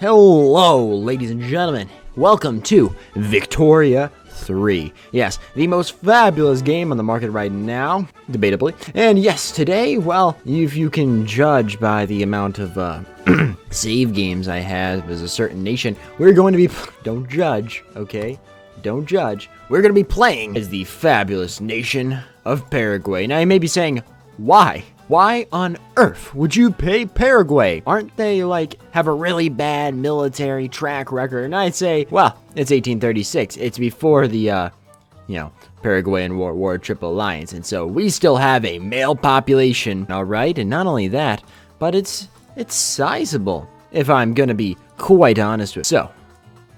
Hello, ladies and gentlemen. Welcome to Victoria 3. Yes, the most fabulous game on the market right now, debatably. And yes, today, well, if you can judge by the amount of save games I have as a certain nation, we're going to be... Don't judge, okay? Don't judge. We're going to be playing as the fabulous nation of Paraguay. Now, you may be saying, why? Why on earth would you pay Paraguay? Aren't they, have a really bad military track record? And I'd say, well, it's 1836. It's before the, Paraguayan War Triple Alliance. And so we still have a male population, all right? And not only that, but it's sizable, if I'm gonna be quite honest with you. So,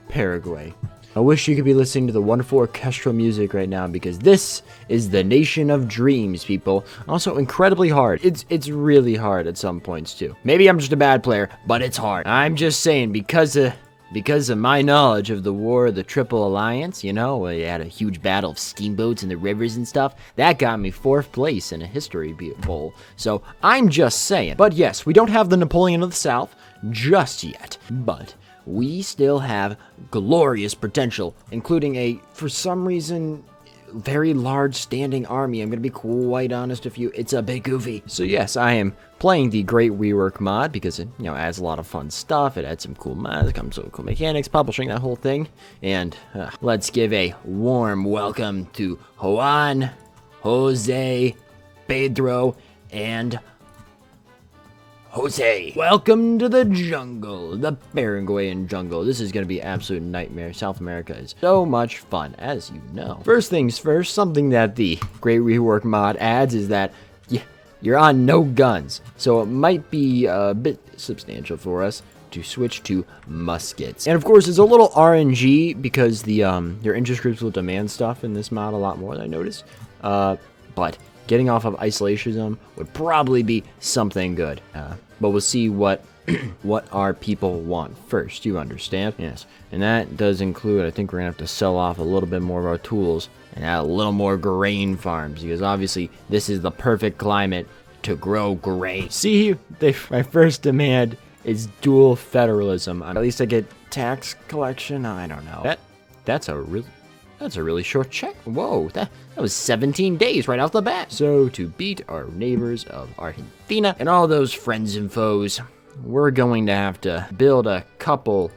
Paraguay. I wish you could be listening to the wonderful orchestral music right now, because this is the nation of dreams, people. Also incredibly hard. It's really hard at some points too. Maybe I'm just a bad player, but it's hard. I'm just saying, because of my knowledge of the War of the Triple Alliance, we had a huge battle of steamboats in the rivers and stuff, that got me 4th place in a history bowl. So I'm just saying. But yes, we don't have the Napoleon of the South just yet, but we still have glorious potential, including a, for some reason, very large standing army. I'm going to be quite honest with you, it's a bit goofy. So yes, I am playing the Great Rework mod because it, adds a lot of fun stuff. It adds some cool mods, comes with cool mechanics, publishing that whole thing. And let's give a warm welcome to Juan, Jose, Pedro, and Jose. Welcome to the jungle, the Paraguayan jungle. This is going to be absolute nightmare. South America is so much fun, as you know. First things first, something that the Great Rework mod adds is that you're on no guns. So it might be a bit substantial for us to switch to muskets. And of course, it's a little RNG because the your interest groups will demand stuff in this mod a lot more than I noticed. But getting off of isolationism would probably be something good. But we'll see what what our people want first, you understand? Yes, and that does include, I think we're gonna have to sell off a little bit more of our tools and add a little more grain farms, because obviously this is the perfect climate to grow grain. See, my first demand is dual federalism. At least I get tax collection, I don't know. That's a really short check. Whoa, that was 17 days right off the bat. So to beat our neighbors of Argentina and all those friends and foes, we're going to have to build a couple,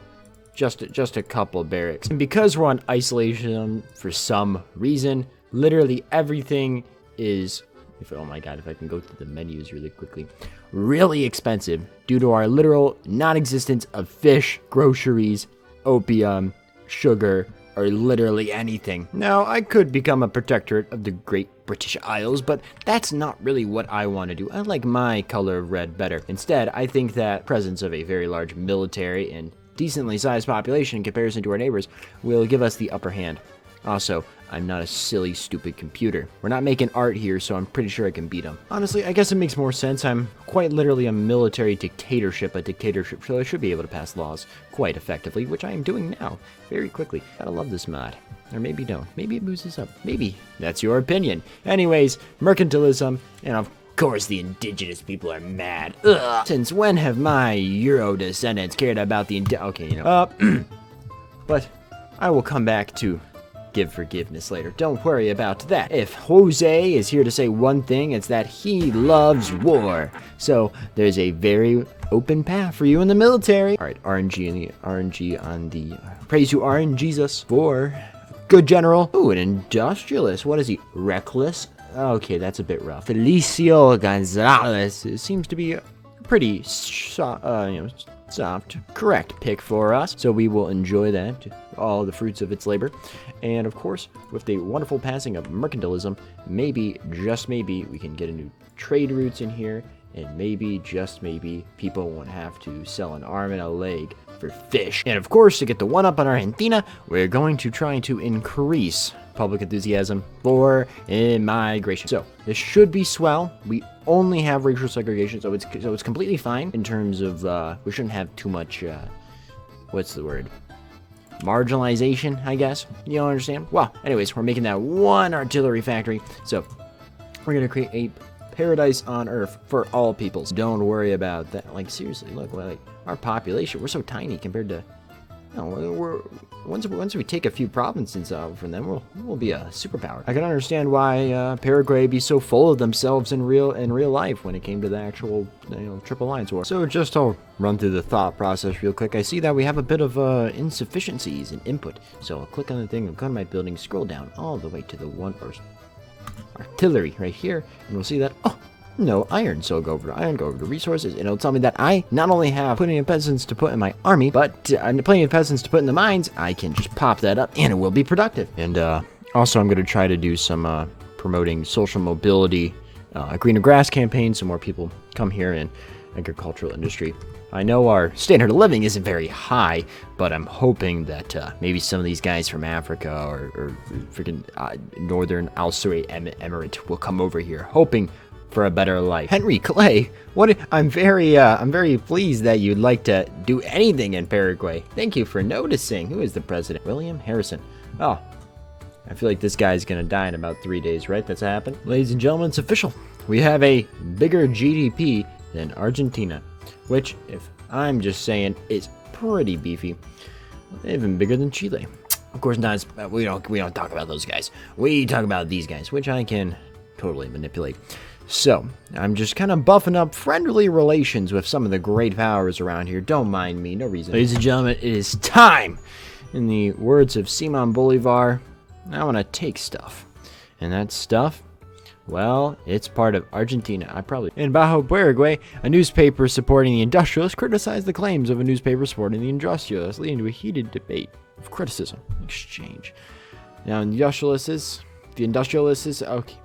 just a couple barracks. And because we're on isolation for some reason, literally everything is, oh my god, if I can go through the menus really quickly, really expensive due to our literal non-existence of fish, groceries, opium, sugar, or literally anything. Now, I could become a protectorate of the Great British Isles, but that's not really what I want to do. I like my color of red better. Instead, I think that presence of a very large military and decently sized population in comparison to our neighbors will give us the upper hand. Also, I'm not a silly, stupid computer. We're not making art here, so I'm pretty sure I can beat them. Honestly, I guess it makes more sense. I'm quite literally a military dictatorship, so I should be able to pass laws quite effectively, which I am doing now, very quickly. Gotta love this mod. Or maybe don't. Maybe it moves us up. Maybe. That's your opinion. Anyways, mercantilism, and of course the indigenous people are mad. Ugh. Since when have my Euro descendants cared about the but I will come back to give forgiveness later. Don't worry about that. If Jose is here to say one thing, it's that he loves war. So there's a very open path for you in the military. All right, RNG on the praise to RNGesus for good general. Ooh, an industrialist. What is he? Reckless. Okay, that's a bit rough. Felicio Gonzalez seems to be a pretty soft, correct pick for us. So we will enjoy that, all the fruits of its labor. And of course, with the wonderful passing of mercantilism, maybe, just maybe, we can get a new trade routes in here, and maybe, just maybe, people won't have to sell an arm and a leg for fish. And of course, to get the one up on Argentina, we're going to try to increase public enthusiasm for immigration. So this should be swell. We only have racial segregation, so it's completely fine in terms of we shouldn't have too much what's the word? Marginalization, I guess. You don't understand? Well, anyways, we're making that one artillery factory. So we're gonna create a paradise on earth for all peoples. Don't worry about that. Like, seriously, look, like, our population, we're so tiny compared to, you know, once we take a few provinces out from them, we'll be a superpower. I can understand why Paraguay be so full of themselves in real life when it came to the actual, you know, Triple Alliance War. So just to run through the thought process real quick, I see that we have a bit of insufficiencies in input. So I'll click on the thing, I'll go to my building, scroll down all the way to the one or artillery right here, and we'll see that, oh, no iron. So I'll go over to iron, go over to resources, and it'll tell me that I not only have plenty of peasants to put in my army, but plenty of peasants to put in the mines. I can just pop that up and it will be productive. And also I'm going to try to do some promoting social mobility, greener grass campaign, so more people come here in agricultural industry. I know our standard of living isn't very high, but I'm hoping that maybe some of these guys from Africa or freaking Northern Al Saud Emirate will come over here, hoping for a better life. Henry Clay, I'm very pleased that you'd like to do anything in Paraguay. Thank you for noticing. Who is the president? William Harrison. Oh, I feel like this guy's gonna die in about 3 days, right? That's happened. Ladies and gentlemen, it's official. We have a bigger GDP than Argentina, which, if I'm just saying, is pretty beefy. Even bigger than Chile. Of course, not. We don't talk about those guys. We talk about these guys, which I can totally manipulate. So, I'm just kind of buffing up friendly relations with some of the great powers around here. Don't mind me, no reason. Ladies and gentlemen, it is time! In the words of Simon Bolivar, I want to take stuff. And that stuff, well, it's part of Argentina. In Bajo Paraguay, a newspaper supporting the industrialists criticized the claims of a newspaper supporting the industrialists, leading to a heated debate of criticism and exchange. Now, the industrialists, okay.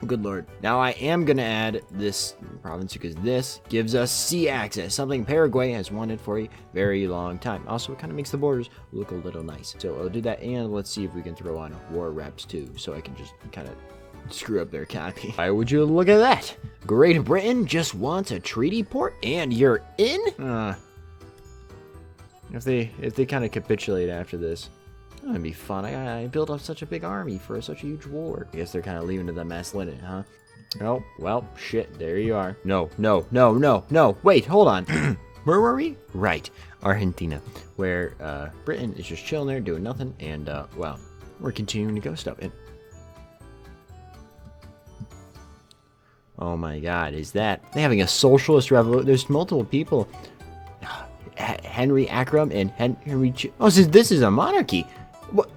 Good lord. Now I am going to add this province because this gives us sea access, something Paraguay has wanted for a very long time. Also, it kind of makes the borders look a little nice. So I'll do that, and let's see if we can throw on war reps too, so I can just kind of screw up their economy. Why would you look at that? Great Britain just wants a treaty port, and you're in? If they kind of capitulate after this, that'd be fun. I built up such a big army for such a huge war. I guess they're kind of leaving to the mass linen, huh? Oh, well, shit, there you are. No, wait, hold on. Where were we? Right, Argentina, where Britain is just chilling there doing nothing, and, well, we're continuing to go stuff. And oh my god, is that... They're having a socialist revolution. There's multiple people. Henry Akram and Henry... Oh, this is a monarchy. What?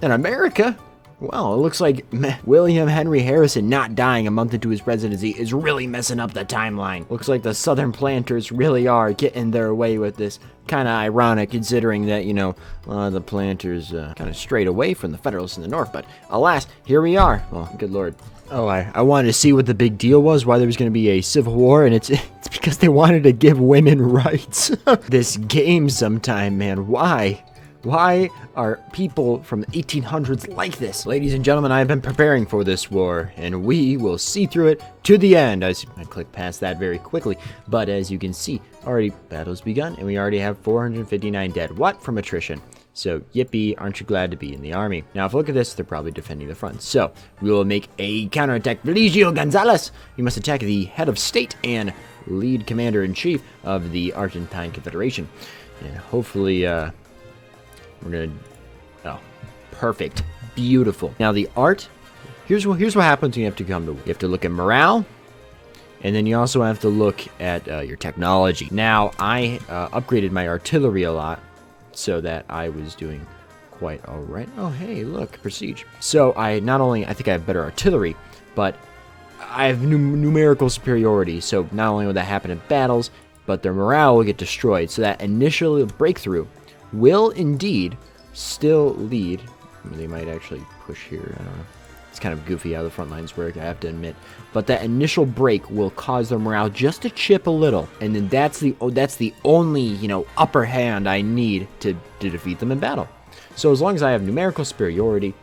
In America? Well, it looks like William Henry Harrison not dying a month into his presidency is really messing up the timeline. Looks like the Southern planters really are getting their way with this. Kind of ironic considering that, you know, the planters kind of strayed away from the Federalists in the North. But alas, here we are. Well, good lord. Oh, I wanted to see what the big deal was, why there was going to be a civil war, and it's because they wanted to give women rights. This game sometime, man. Why? Why are people from the 1800s like this? Ladies and gentlemen, I have been preparing for this war, and we will see through it to the end. I clicked past that very quickly, but as you can see, already battle's begun, and we already have 459 dead. What? From attrition. So, yippee, aren't you glad to be in the army? Now, if you look at this, they're probably defending the front. So, we will make a counterattack. Religio Gonzalez! You must attack the head of state and lead commander-in-chief of the Argentine Confederation. And hopefully, we're gonna... Oh, perfect. Beautiful. Now, the art... Here's what happens when you have to come to... You have to look at morale, and then you also have to look at your technology. Now, I upgraded my artillery a lot, so that I was doing quite all right. Oh, hey, look, prestige. So I think I have better artillery, but I have numerical superiority. So not only will that happen in battles, but their morale will get destroyed. So that initial breakthrough will indeed still lead. I mean, they might actually push here. I don't know. It's kind of goofy how the front lines work, I have to admit. But that initial break will cause their morale just to chip a little. And then that's the only, you know, upper hand I need to defeat them in battle. So as long as I have numerical superiority,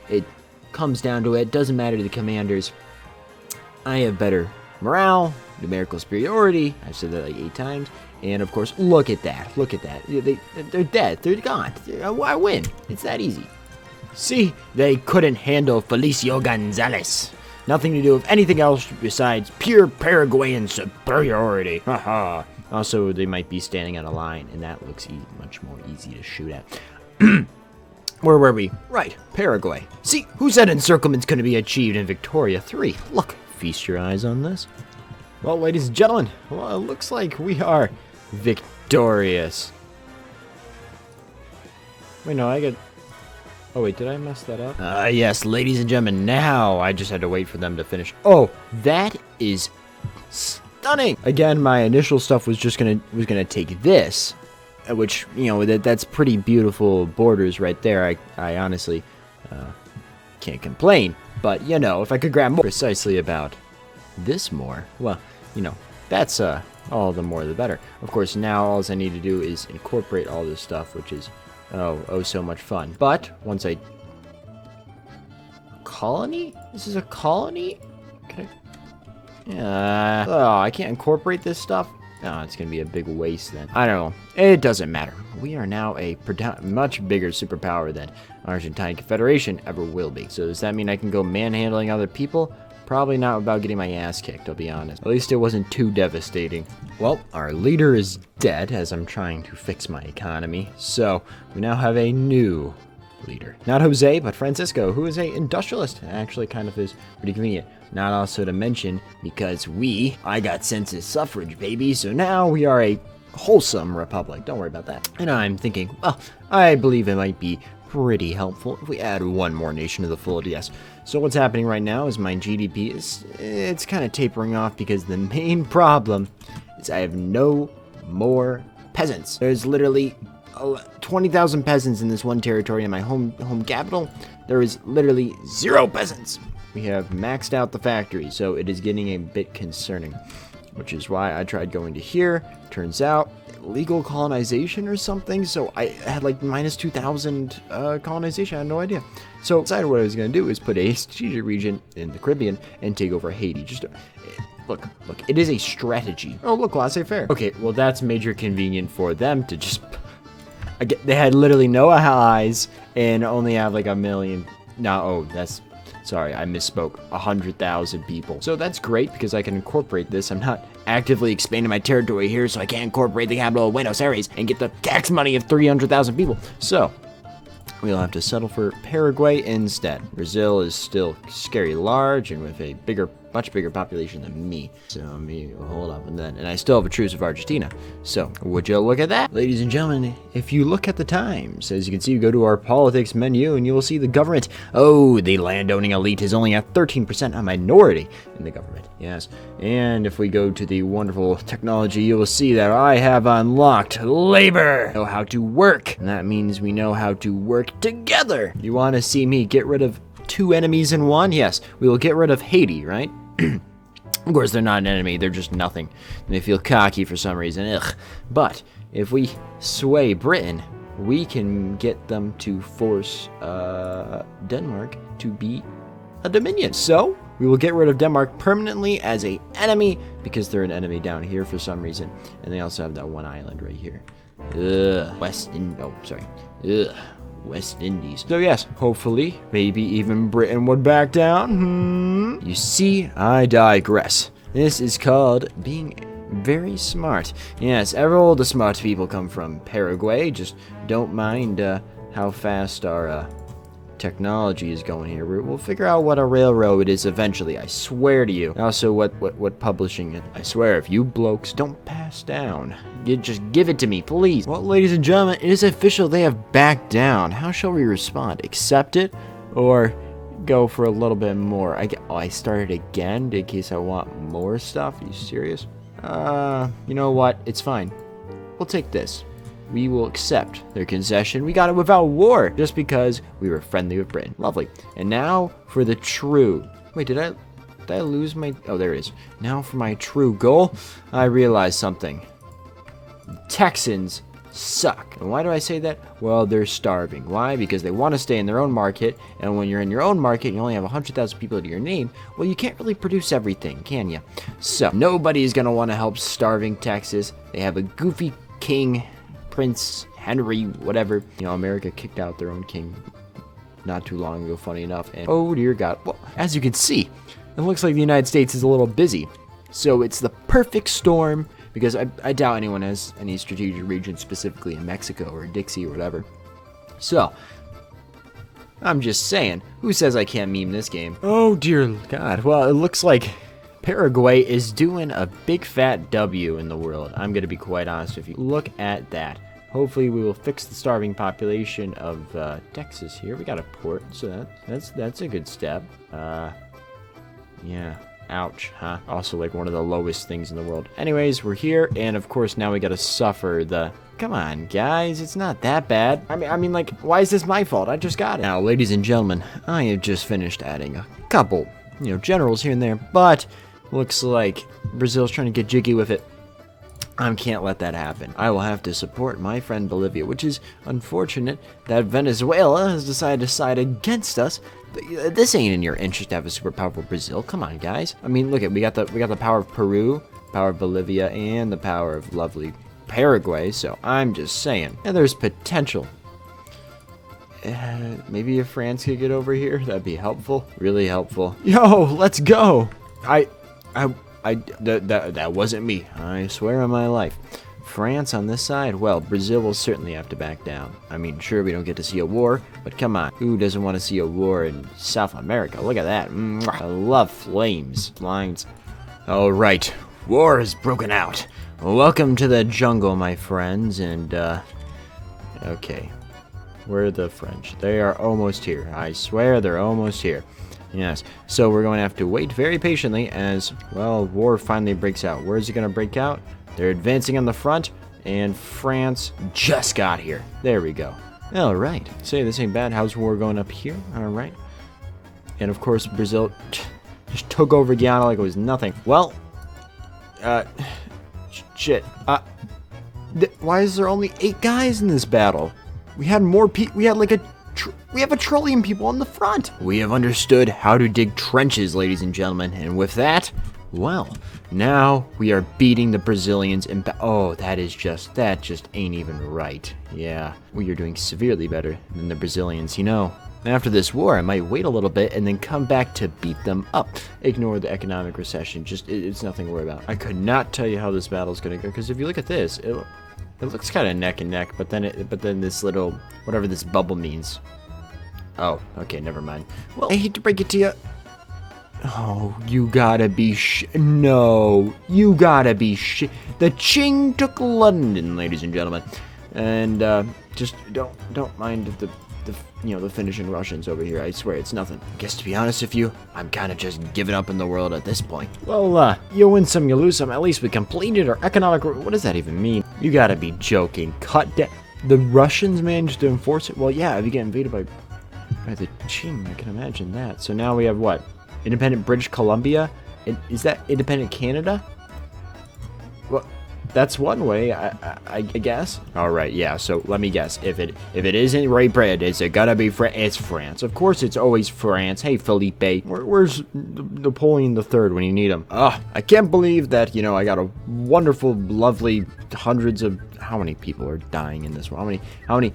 it comes down to it. Doesn't matter to the commanders. I have better morale, numerical superiority. I've said that like 8 times. And of course, look at that. Look at that. They're dead. They're gone. I win. It's that easy. See, they couldn't handle Felicio Gonzalez. Nothing to do with anything else besides pure Paraguayan superiority. Haha. Also, they might be standing on a line, and that looks much more easy to shoot at. Where were we? Right, Paraguay. See, who said encirclement's going to be achieved in Victoria 3? Look, feast your eyes on this. Well, ladies and gentlemen, well, it looks like we are victorious. Wait, no, I got... Oh, wait, did I mess that up? Yes, ladies and gentlemen, now I just had to wait for them to finish. Oh, that is stunning. Again, my initial stuff was just gonna take this, which, you know, that's pretty beautiful borders right there. I honestly can't complain. But, you know, if I could grab more precisely about this more, well, you know, that's all the more the better. Of course, now all I need to do is incorporate all this stuff, which is oh so much fun. But once I... Colony? This is a colony? Can I... oh, I can't incorporate this stuff? Oh, it's gonna be a big waste then. I don't know. It doesn't matter. We are now a much bigger superpower than Argentine Confederation ever will be. So does that mean I can go manhandling other people? Probably not without getting my ass kicked, I'll be honest. At least it wasn't too devastating. Well, our leader is dead as I'm trying to fix my economy. So we now have a new leader. Not Jose, but Francisco, who is an industrialist. Actually kind of is pretty convenient. Not also to mention, because I got census suffrage, baby. So now we are a wholesome republic. Don't worry about that. And I'm thinking, well, I believe it might be pretty helpful if we add one more nation to the fold, yes. So what's happening right now is my GDP it's kind of tapering off because the main problem is I have no more peasants. There's literally 20,000 peasants in this one territory. In my home capital, there is literally 0 peasants. We have maxed out the factory, so it is getting a bit concerning, which is why I tried going to here. Turns out illegal colonization or something, so I had like minus 2,000 colonization. I had no idea. So I decided what I was going to do is put a strategic region in the Caribbean and take over Haiti. Just look, it is a strategy. Oh, look, laissez-faire. Okay, well, that's major convenient for them to just... they had literally no allies and only have like 1 million. No, oh, that's... Sorry, I misspoke. 100,000 people. So that's great because I can incorporate this. I'm not actively expanding my territory here, so I can't incorporate the capital of Buenos Aires and get the tax money of 300,000 people. So we'll have to settle for Paraguay instead. Brazil is still scary large and with a much bigger population than me. So hold up, and I still have a truce with Argentina. So would you look at that? Ladies and gentlemen, if you look at the times, as you can see, you go to our politics menu and you will see the government. Oh, the landowning elite is only at 13%, a minority in the government. Yes. And if we go to the wonderful technology, you will see that I have unlocked labor. Know how to work. And that means we know how to work together. You want to see me get rid of 2 enemies in one? Yes, we will get rid of Haiti, right? Of course, they're not an enemy, they're just nothing. They feel cocky for some reason, ugh. But if we sway Britain, we can get them to force Denmark to be a dominion. So we will get rid of Denmark permanently as an enemy because they're an enemy down here for some reason. And they also have that one island right here. West Indies. So yes, hopefully, maybe even Britain would back down. You see, I digress. This is called being very smart. Yes, all the smart people come from Paraguay. Just don't mind how fast our technology is going here. We'll figure out what a railroad is eventually, I swear to you. Also, what publishing it. I swear, if you blokes don't pass down, you just give it to me, please. Well, ladies and gentlemen, it is official. They have backed down. How shall we respond? Accept it or go for a little bit more? I started again in case I want more stuff. Are you serious? You know what? It's fine. We'll take this. We will accept their concession. We got it without war, just because we were friendly with Britain. Lovely. And now for the true... Wait, did I lose my... Oh, there it is. Now for my true goal, I realized something. Texans suck. And why do I say that? Well, they're starving. Why? Because they want to stay in their own market, and when you're in your own market, you only have 100,000 people to your name, well, you can't really produce everything, can you? So, nobody's going to want to help starving Texas. They have a goofy king... Prince Henry, whatever. You know, America kicked out their own king not too long ago, funny enough. And oh dear God. Well, as you can see, it looks like the United States is a little busy. So it's the perfect storm, because I doubt anyone has any strategic region specifically in Mexico or Dixie or whatever. So, I'm just saying, who says I can't meme this game? Oh dear God, well it looks like Paraguay is doing a big fat W in the world. I'm gonna be quite honest with you. Look at that. Hopefully we will fix the starving population of Texas here. We got a port, so that's a good step. Yeah. Ouch, huh? Also like one of the lowest things in the world. Anyways, we're here, and of course now we gotta suffer the... Come on, guys, it's not that bad. I mean, like, why is this my fault? I just got it. Now, ladies and gentlemen, I have just finished adding a couple, generals here and there, but looks like Brazil's trying to get jiggy with it. I can't let that happen. I will have to support my friend Bolivia, which is unfortunate that Venezuela has decided to side against us. But this ain't in your interest to have a super powerful Brazil. Come on, guys. I mean, look at we got the power of Peru, power of Bolivia, and the power of lovely Paraguay. So I'm just saying, and there's potential. Maybe if France could get over here, that'd be helpful. Really helpful. Yo, let's go. That wasn't me. I swear on my life. France on this side? Well, Brazil will certainly have to back down. I mean, sure, we don't get to see a war, but come on. Who doesn't want to see a war in South America? Look at that. Mwah. I love flames. Lines. All right. War has broken out. Welcome to the jungle, my friends, and, okay. Where are the French? They are almost here. I swear they're almost here. Yes, so we're going to have to wait very patiently as, well, war finally breaks out. Where is it going to break out? They're advancing on the front, and France just got here. There we go. All right. Say, this ain't bad. How's war going up here? All right. And, of course, Brazil just took over Guyana like it was nothing. Well, shit. Why is there only 8 guys in this battle? We had more people. We had like we have 1 trillion people on the front. We have understood how to dig trenches, ladies and gentlemen. And with that, well, now we are beating the Brazilians in oh, that just ain't even right. Yeah, we are doing severely better than the Brazilians, After this war, I might wait a little bit and then come back to beat them up. Ignore the economic recession. It's nothing to worry about. I could not tell you how this battle's gonna go, because if you look at this, it looks kind of neck and neck, but then this little, whatever this bubble means. Oh, okay, never mind. Well, I hate to break it to you. Oh, you gotta be no, you gotta be The Qing took London, ladies and gentlemen. And, just don't mind the finishing Russians over here. I swear, it's nothing. I guess to be honest with you, I'm kind of just giving up in the world at this point. Well, you win some, you lose some. At least we completed our economic... What does that even mean? You gotta be joking. Cut down. The Russians managed to enforce it? Well, yeah, if you get invaded by the Qing, I can imagine that. So now we have what? Independent British Columbia? Is that independent Canada? Well, that's one way, I guess. All right, yeah. So let me guess. If it isn't Great Britain, is it gonna be France? It's France. Of course, it's always France. Hey, Felipe, where's Napoleon III when you need him? I can't believe that I got a wonderful, lovely hundreds of. How many people are dying in this war? How many?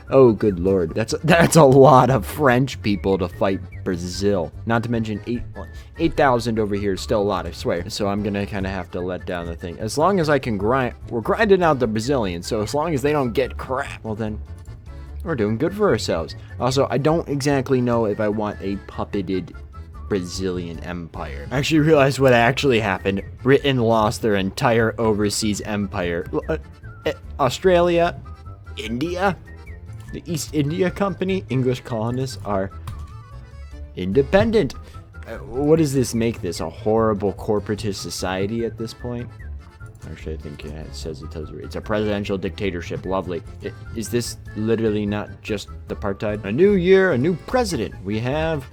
Oh, good lord. That's a lot of French people to fight Brazil. Not to mention 8,000 over here is still a lot, I swear. So I'm gonna kind of have to let down the thing. As long as I can grind, we're grinding out the Brazilians. So as long as they don't get crap, well then, we're doing good for ourselves. Also, I don't exactly know if I want a puppeted Brazilian empire. I actually realized what actually happened. Britain lost their entire overseas empire. Australia, India, the East India Company, English colonists are independent. What does this make this? A horrible corporatist society at this point? Actually, I think it says it's a presidential dictatorship. Lovely. Is this literally not just the apartheid? A new year, a new president. We have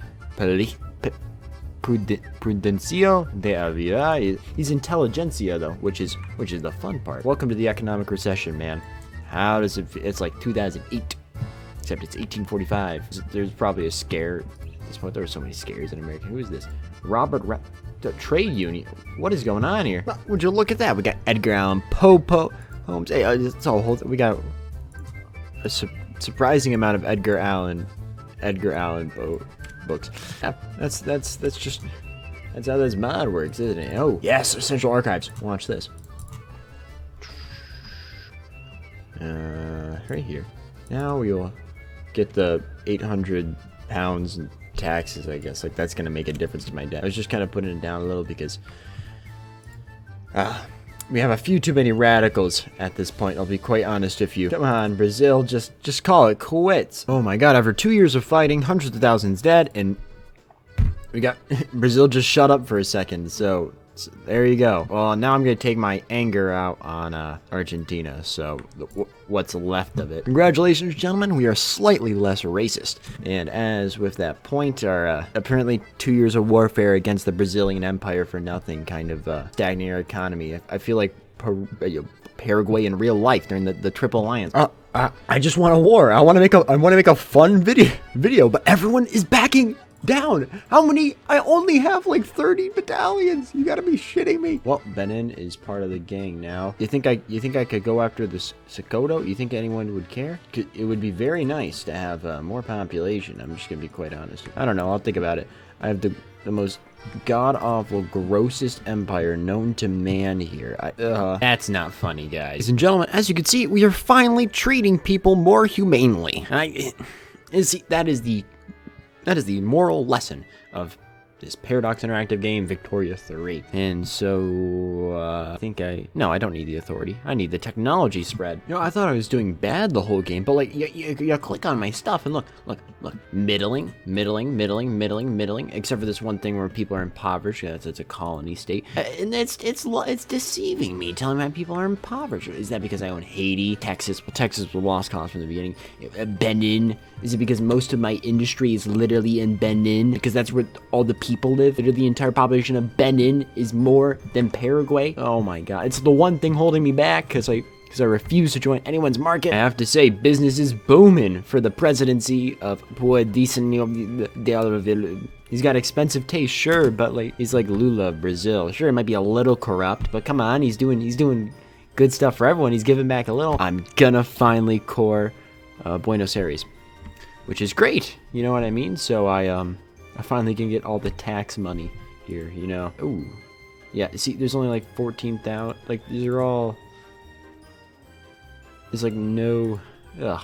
Prudencio de Avila. He's intelligentsia though, which is the fun part. Welcome to the economic recession, man. How does it feel? It's like 2008, except it's 1845. There's probably a scare. At this point, there were so many scares in America. Who is this? The trade union. What is going on here? Would you look at that? We got Edgar Allan Poe Holmes. Hey, it's all whole. We got a surprising amount of Edgar Allan Poe books. Yeah, that's just That's how this mod works, isn't it? Oh, yes, Essential Archives. Watch this. Right here. Now we will get the 800 pounds in taxes, I guess. Like, that's gonna make a difference to my debt. I was just kind of putting it down a little because we have a few too many radicals at this point. I'll be quite honest with you. Come on, Brazil, just call it quits. Oh my god, after 2 years of fighting, hundreds of thousands dead, and we got Brazil just shut up for a second, so there you go. Well, now I'm gonna take my anger out on Argentina, so what's left of it. Congratulations, gentlemen, we are slightly less racist. And as with that point, our apparently 2 years of warfare against the Brazilian Empire for nothing kind of stagnating our economy. I feel like Paraguay in real life during the Triple Alliance. I just want a war. I want to make a fun video, but everyone is backing down. How many? I only have like 30 battalions. You gotta be shitting me. Well, Bein is part of the gang now. You think I could go after this Sokoto? You think anyone would care? It would be very nice to have more population. I'm just gonna be quite honest. I don't know. I'll think about it. I have the most god-awful, grossest empire known to man here. That's not funny, guys. Ladies and gentlemen, as you can see, we are finally treating people more humanely. That is the moral lesson of this Paradox Interactive game, Victoria 3. And so, no, I don't need the authority. I need the technology spread. You know, I thought I was doing bad the whole game, but like, you click on my stuff and look, middling, except for this one thing where people are impoverished. It's a colony state. And it's deceiving me, telling my people are impoverished. Is that because I own Haiti, Texas? Well, Texas was lost cause from the beginning. Benin. Is it because most of my industry is literally in Benin? Because that's where all the people live? Literally the entire population of Benin is more than Paraguay? Oh my god. It's the one thing holding me back because I refuse to join anyone's market. I have to say, business is booming for the presidency of He's got expensive taste, sure, but like he's like Lula of Brazil. Sure, it might be a little corrupt, but come on, he's doing good stuff for everyone. He's giving back a little. I'm gonna finally core Buenos Aires, which is great. You know what I mean? So I finally can get all the tax money here, you know. Ooh. Yeah, see, there's only like 14,000. Like, these are all... There's like no... Ugh.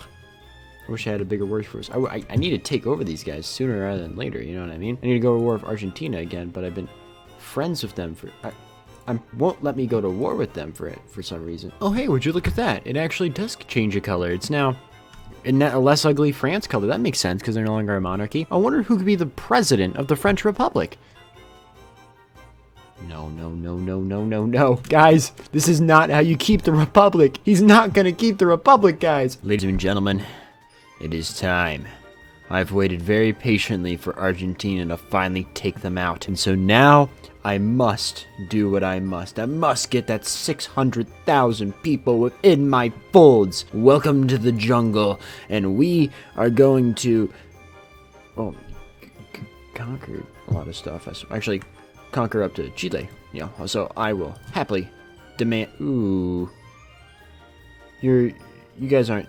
I wish I had a bigger workforce. I need to take over these guys sooner rather than later, you know what I mean? I need to go to war with Argentina again, but I've been friends with them for... won't let me go to war with them for some reason. Oh, hey, would you look at that? It actually does change a color. It's now... in a less ugly France color. That makes sense because they're no longer a monarchy. I wonder who could be the president of the French Republic. No. Guys, this is not how you keep the Republic. He's not gonna keep the Republic, guys. Ladies and gentlemen, it is time. I've waited very patiently for Argentina to finally take them out. And so now, I must do what I must. I must get that 600,000 people within my folds. Welcome to the jungle. And we are going to... well, conquer a lot of stuff. Actually, conquer up to Chile. You know, so I will happily demand... Ooh. You guys aren't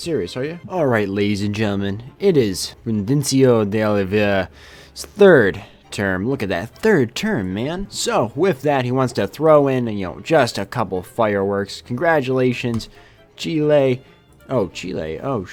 serious, are you? Alright, ladies and gentlemen. It is Renuncio de Oliveira's third term. Look at that, third term, man. So, with that, he wants to throw in, you know, just a couple fireworks. Congratulations, Chile. Oh, Chile. Oh,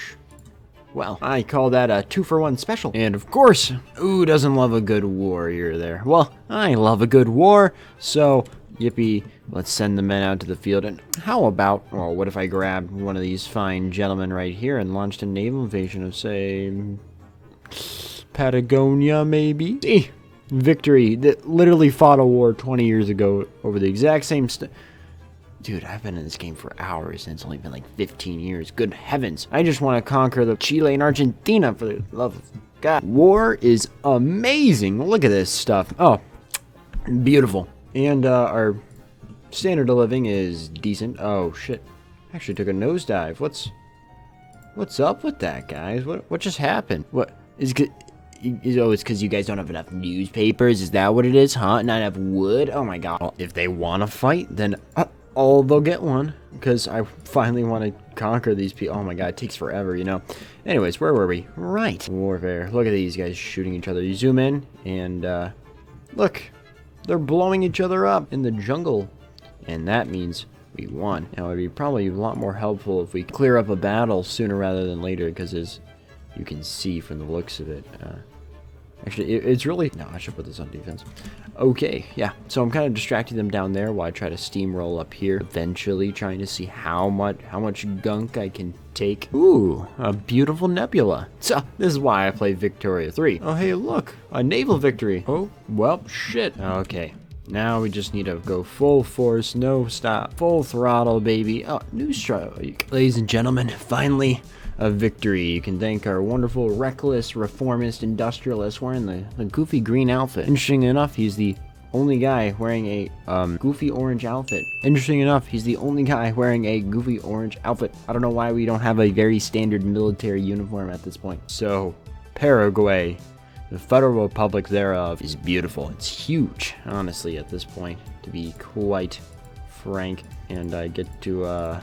well, I call that a 2-for-1 special. And of course, who doesn't love a good warrior there? Well, I love a good war, so yippee, let's send the men out to the field. And how about, well, what if I grabbed one of these fine gentlemen right here and launched a naval invasion of, say, Patagonia, maybe? See, victory. That literally fought a war 20 years ago over the exact same Dude, I've been in this game for hours and it's only been like 15 years. Good heavens. I just want to conquer the Chile and Argentina for the love of God. War is amazing. Look at this stuff. Oh, beautiful. And our standard of living is decent. Oh, shit. Actually took a nosedive. What's up with that, guys? What just happened? What is it? Oh, it's because you guys don't have enough newspapers? Is that what it is, huh? Not enough wood? Oh my god. Well, if they want to fight, then... they'll get one, because I finally want to conquer these people. Oh my god, it takes forever, you know. Anyways, where were we? Right. Warfare. Look at these guys shooting each other. You zoom in, and, look. They're blowing each other up in the jungle. And that means we won. Now, it would be probably a lot more helpful if we clear up a battle sooner rather than later, because as you can see from the looks of it, actually, it's really... No, I should put this on defense. Okay, yeah. So I'm kind of distracting them down there while I try to steamroll up here. Eventually trying to see how much gunk I can take. Ooh, a beautiful nebula. So, this is why I play Victoria 3. Oh, hey, look. A naval victory. Oh, well, shit. Okay. Now we just need to go full force, no stop, full throttle, baby. Oh, new strike. Ladies and gentlemen, finally... a victory. You can thank our wonderful, reckless, reformist, industrialist wearing the goofy green outfit. Interesting enough, he's the only guy wearing a goofy orange outfit. Interesting enough, he's the only guy wearing a goofy orange outfit. I don't know why we don't have a very standard military uniform at this point. So, Paraguay, the Federal Republic thereof, is beautiful. It's huge, honestly, at this point, to be quite frank. And I get to,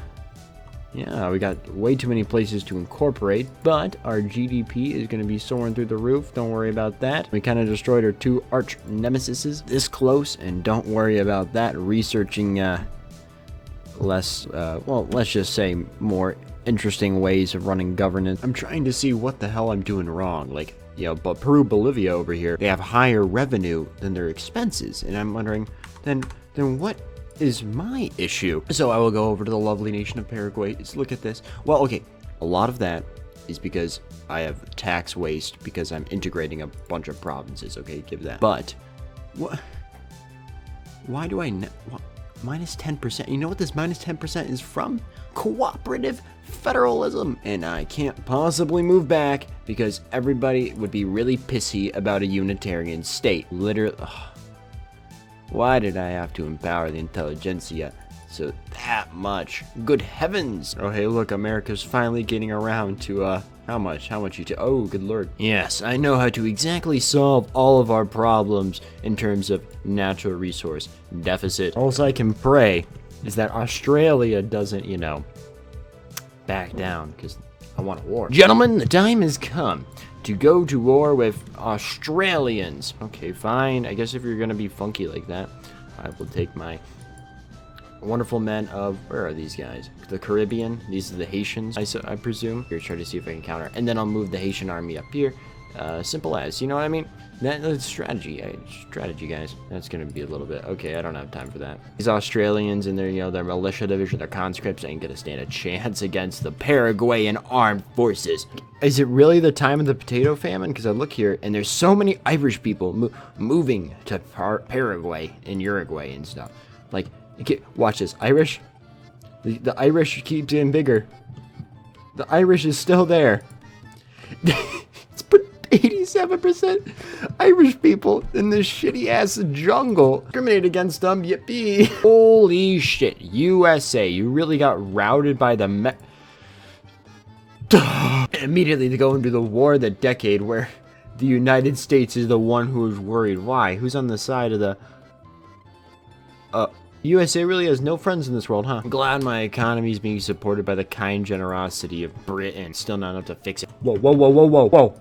yeah, we got way too many places to incorporate, but our GDP is going to be soaring through the roof. Don't worry about that. We kind of destroyed our two arch nemesises this close, and don't worry about that. Researching less, well, let's just say more interesting ways of running governance. I'm trying to see what the hell I'm doing wrong. Like, you know, but Peru, Bolivia over here, they have higher revenue than their expenses, and I'm wondering, then what is my issue? So I will go over to the lovely nation of Paraguay. Let's look at this. Well, okay, a lot of that is because I have tax waste because I'm integrating a bunch of provinces. Okay, give that. But what? Why do I minus 10%? You know what this minus 10% is from? Cooperative federalism. And I can't possibly move back because everybody would be really pissy about a unitarian state. Literally. Ugh. Why did I have to empower the intelligentsia so that much? Good heavens! Oh, hey, look, America's finally getting around to, how much you oh, good lord. Yes, I know how to exactly solve all of our problems in terms of natural resource deficit. All I can pray is that Australia doesn't, you know, back down, because I want a war. Gentlemen, the time has come to go to war with Australians. Okay, fine. I guess if you're gonna be funky like that, I will take my wonderful men of... Where are these guys? The Caribbean. These are the Haitians, I presume. Here, try to see if I can counter. And then I'll move the Haitian army up here. Simple as, you know what I mean? That's strategy. Strategy, guys. That's gonna be a little bit... Okay, I don't have time for that. These Australians and their, you know, their militia division, their conscripts, ain't gonna stand a chance against the Paraguayan armed forces. Is it really the time of the potato famine? Because I look here, and there's so many Irish people moving to Paraguay and Uruguay and stuff. Like, watch this. Irish? The Irish keeps getting bigger. The Irish is still there. It's 87% Irish people in this shitty-ass jungle. Discriminate against them, yippee. Holy shit, USA, you really got routed by the immediately to go into the war of the decade where the United States is the one who is worried. Why? Who's on the side of the... USA really has no friends in this world, huh? I'm glad my economy is being supported by the kind generosity of Britain. Still not enough to fix it. Whoa, whoa, whoa, whoa, whoa, whoa.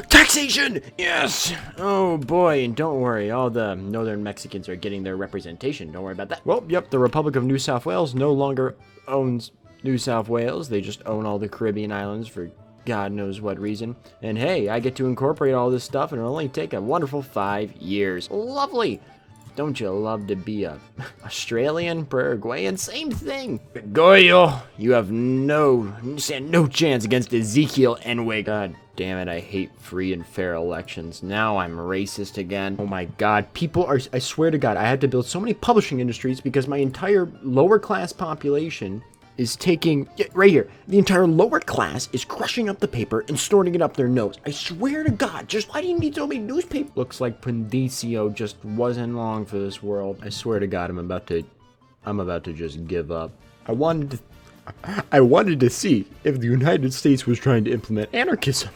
Taxation! Yes! Oh boy, and don't worry, all the northern Mexicans are getting their representation. Don't worry about that. Well, yep, the Republic of New South Wales no longer owns New South Wales. They just own all the Caribbean islands for God knows what reason. And hey, I get to incorporate all this stuff and it'll only take a wonderful 5 years. Lovely! Don't you love to be a Australian, Paraguayan? Same thing. Goyo, you have no chance against Ezekiel Enwig. God damn it, I hate free and fair elections. Now I'm racist again. Oh my God, people are, I swear to God, I had to build so many publishing industries because my entire lower class population is taking, right here, the entire lower class is crushing up the paper and storing it up their nose. I swear to God, just why do you need so many newspapers? Looks like Pendicio just wasn't long for this world. I swear to God, I'm about to just give up. I wanted to see if the United States was trying to implement anarchism.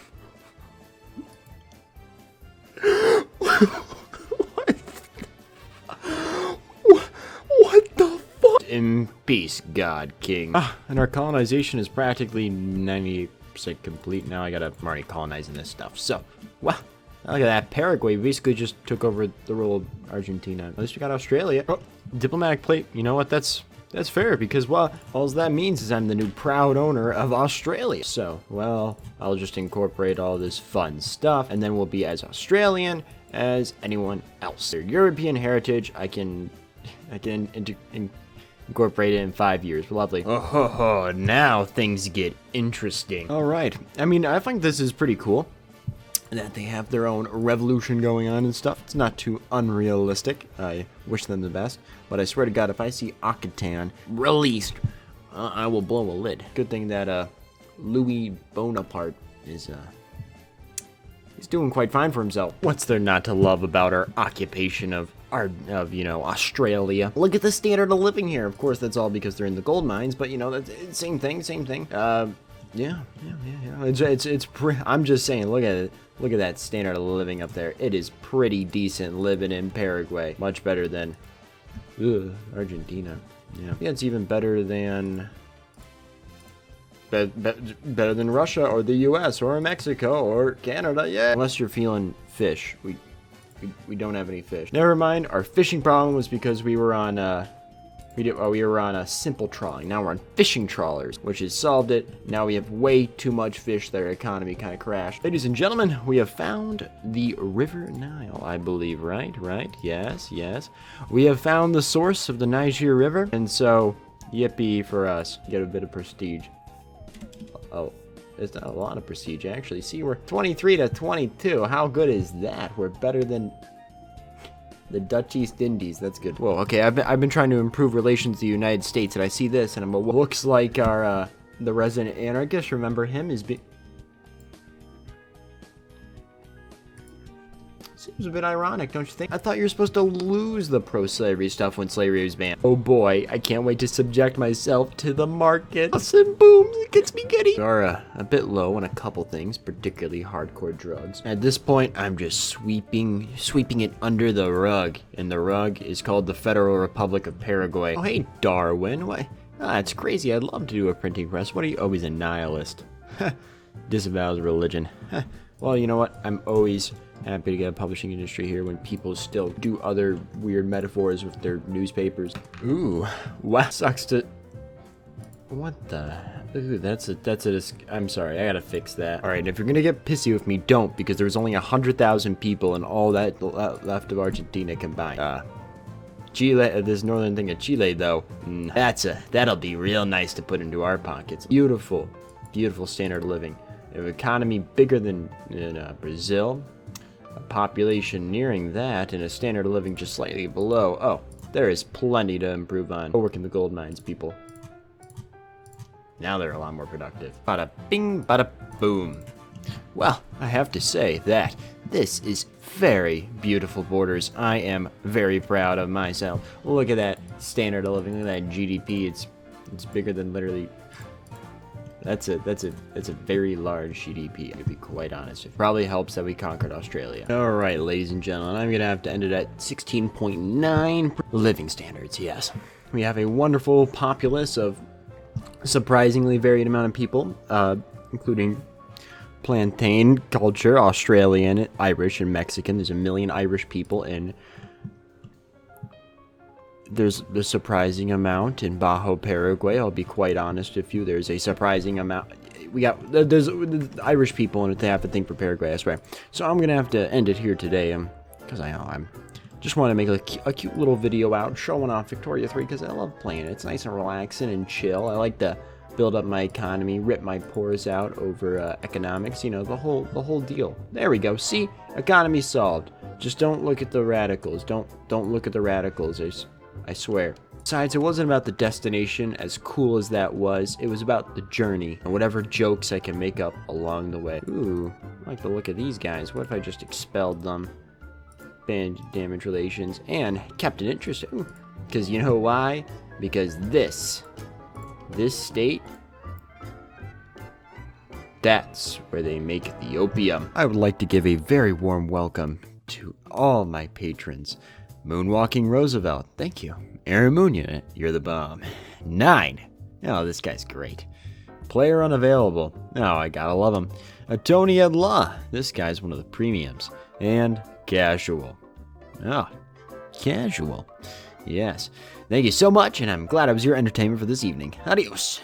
What the fuck? in peace, God King. And our colonization is practically 90% complete. Now I'm already colonizing this stuff. So, wow. Look at that. Paraguay basically just took over the role of Argentina. At least we got Australia. Oh, diplomatic plate. You know what? That's fair because, well, all that means is I'm the new proud owner of Australia. So, well, I'll just incorporate all this fun stuff and then we'll be as Australian as anyone else. Their European heritage, I can incorporate it in 5 years. Lovely. Oh, now things get interesting. All right. I mean, I think this is pretty cool that they have their own revolution going on and stuff. It's not too unrealistic. I wish them the best. But I swear to God, if I see Occitan released, I will blow a lid. Good thing that Louis Bonaparte is he's doing quite fine for himself. What's there not to love about our occupation of Australia? Look at the standard of living here. Of course, that's all because they're in the gold mines. But that's same thing. Yeah. I'm just saying. Look at it. Look at that standard of living up there. It is pretty decent living in Paraguay. Much better than Argentina. Yeah, it's even better than better than Russia or the U.S. or Mexico or Canada. Yeah, unless you're feeling fish. We don't have any fish. Never mind. Our fishing problem was because we were on we were on a simple trawling. Now we're on fishing trawlers, which has solved it. Now we have way too much fish. Their economy kind of crashed. Ladies and gentlemen, we have found the River Nile, I believe, right? Yes. We have found the source of the Niger River, and so, yippee for us. Get a bit of prestige. Oh, it's not a lot of prestige, actually. See, we're 23 to 22. How good is that? We're better than the Dutch East Indies. That's good. Whoa, okay, I've been trying to improve relations with the United States, and I see this, and looks like our, the resident anarchist, remember him, seems a bit ironic, don't you think? I thought you were supposed to lose the pro-slavery stuff when slavery was banned. Oh boy, I can't wait to subject myself to the market. Awesome, boom, it gets me giddy. We are a bit low on a couple things, particularly hardcore drugs. At this point, I'm just sweeping it under the rug, and the rug is called the Federal Republic of Paraguay. Oh, hey, Darwin, what? It's crazy, I'd love to do a printing press. What are you? Oh, he's a nihilist. Disavows religion. Well, you know what? I'm always happy to get a publishing industry here when people still do other weird metaphors with their newspapers. Ooh, wow, sucks to... What the... Ooh, that's a... I'm sorry, I gotta fix that. Alright, if you're gonna get pissy with me, don't, because there's only 100,000 people and all that left of Argentina combined. Chile, this northern thing of Chile, though, that'll be real nice to put into our pockets. Beautiful standard of living. An economy bigger than Brazil, a population nearing that, and a standard of living just slightly below. Oh, there is plenty to improve on. Go work in the gold mines, people. Now they're a lot more productive. Bada bing, bada boom. Well, I have to say that this is very beautiful borders. I am very proud of myself. Look at that standard of living. Look at that GDP. It's bigger than literally... That's a very large GDP, to be quite honest. It probably helps that we conquered Australia. Alright, ladies and gentlemen, I'm going to have to end it at 16.9 living standards, yes. We have a wonderful populace of surprisingly varied amount of people, including plantain culture, Australian, Irish, and Mexican. There's 1 million Irish people in... There's a surprising amount in Bajo, Paraguay. I'll be quite honest with you. There's a surprising amount. There's Irish people, and they have to think for Paraguay, I swear. So I'm going to have to end it here today, because I'm just want to make a cute little video out showing off Victoria 3, because I love playing it. It's nice and relaxing and chill. I like to build up my economy, rip my pores out over economics, the whole deal. There we go. See? Economy solved. Just don't look at the radicals. Don't look at the radicals. I swear. Besides, it wasn't about the destination, as cool as that was. It was about the journey and whatever jokes I can make up along the way. Ooh, I like the look of these guys. What if I just expelled them? Banned damage relations and kept it interesting. Because you know why? Because this state, that's where they make the opium. I would like to give a very warm welcome to all my patrons. Moonwalking Roosevelt. Thank you. Aaronmoonunit. You're the bomb. Nein. Oh, this guy's great. Playerunavailable. Oh, I gotta love him. Tony Law. This guy's one of the premiums. And Casual. Oh, Casual. Yes. Thank you so much, and I'm glad I was your entertainment for this evening. Adios.